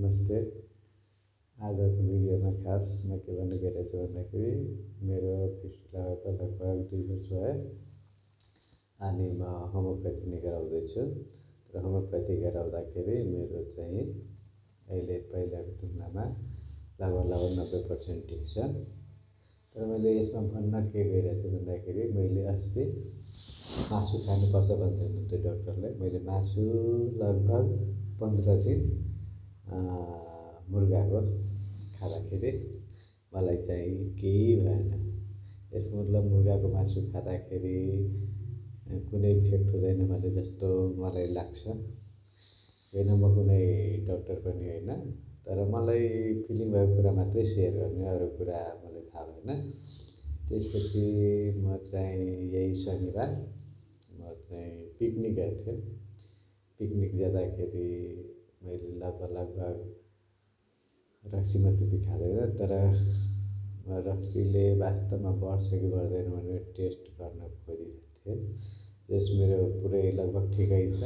नमस्ते। आजको भिडियोमा खास म के भन्नु गइरहेछु भन्दाखेरि मेरो फिस्टुला लगभग 2 वर्ष भयो अनि म होमियोप्याथी नै गराउँदैछु र होमियोप्याथी गराउँदाखेरि मेरो चाहिँ अहिले पहिलाको तुलनामा लगभग 90% ठिक छ। तर मैले यसमा भन्न के गइरहेछु भन्दाखेरि मैले अस्ति मासु खानुपर्छ भन्दै हुनुहुन्थ्यो डक्टरले। मैले मासु लगभग 15 दिन मुर्गाको खाँदाखेरि मलाई चाहिँ केही भएन। यसको मतलब मुर्गाको मासु खाँदाखेरि कुनै इफेक्ट हुँदैन भने जस्तो मलाई लाग्छ। होइन म कुनै डक्टर पनि होइन, तर मलाई फिलिङ भएको कुरा मात्रै सेयर गर्ने, अरू कुरा मलाई थाहा भएन। त्यसपछि म चाहिँ यही शनिबार म चाहिँ पिकनिक गएको थिएँ। पिकनिक जाँदाखेरि मैले लगभग रक्सी म त्यति खाँदैन, तर रक्सीले वास्तवमा बढ्छ कि बढ्दैन भनेर टेस्ट गर्न खोजिरहेको थिएँ। जस मेरो पुरै लगभग ठिकै छ,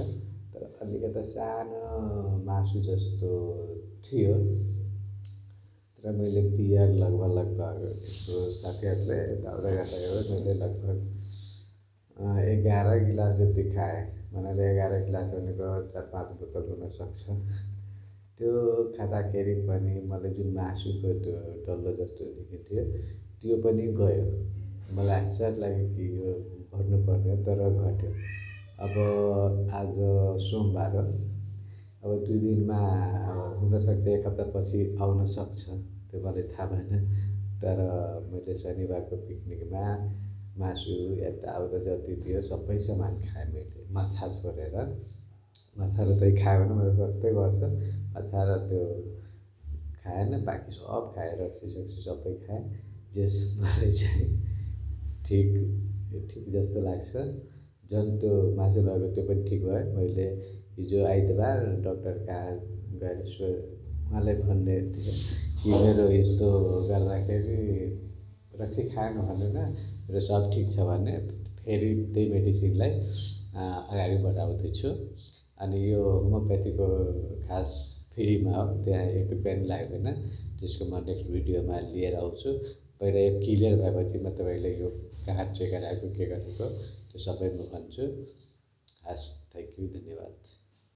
तर अलिकता सानो मासु जस्तो थियो। तर मैले बियर लगभग यसो साथीहरूले दाउरा गर्दा मैले लगभग 11 गिलास जति खाएँ। भन्नाले 11 गिलास भनेको 4-5 बोतल हुनसक्छ। त्यो खाँदाखेरि पनि मलाई जुन मासुको त्यो डल्लो जस्तो देखिन्थ्यो त्यो पनि गयो। मलाई आश्चर्य लाग्यो कि यो बढ्नुपर्ने हो, तर घट्यो। अब आज सोमबार हो, अब 2 दिनमा हुनसक्छ 1 हप्तापछि आउन सक्छ, त्यो मलाई थाहा भएन। तर मैले शनिबारको पिकनिकमा मासु यताउता जति थियो सबै सामान खाएँ मैले, माछा छोडेर। माछा र दही खायो भने मेरो रक्तै बढ्छ। माछा र त्यो खाएन, बाँकी सब खाएँ, रक्सी सबै खाएँ। जस मलाई चाहिँ ठिक जस्तो लाग्छ। झन् त्यो मासु भएको त्यो पनि ठिक भयो। मैले हिजो आइतबार डक्टर कहाँ गएर उहाँलाई भन्ने थियो कि मेरो यस्तो गर्दाखेरि रक्सी खाएन भनेन, मेरो सब ठिक छ भने फेरि त्यही मेडिसिनलाई अगाडि बढाउँदैछु। अनि यो होमियोप्याथीको खास फ्रीमा हो, त्यहाँ 1 रुपियाँ पनि लाग्दैन। त्यसको म नेक्स्ट भिडियोमा लिएर आउँछु। पहिला यो क्लियर भएपछि म तपाईँलाई यो कहाँ चेक गराएको के गरेको त्यो सबै म भन्छु। हस्, थ्याङ्क यू, धन्यवाद।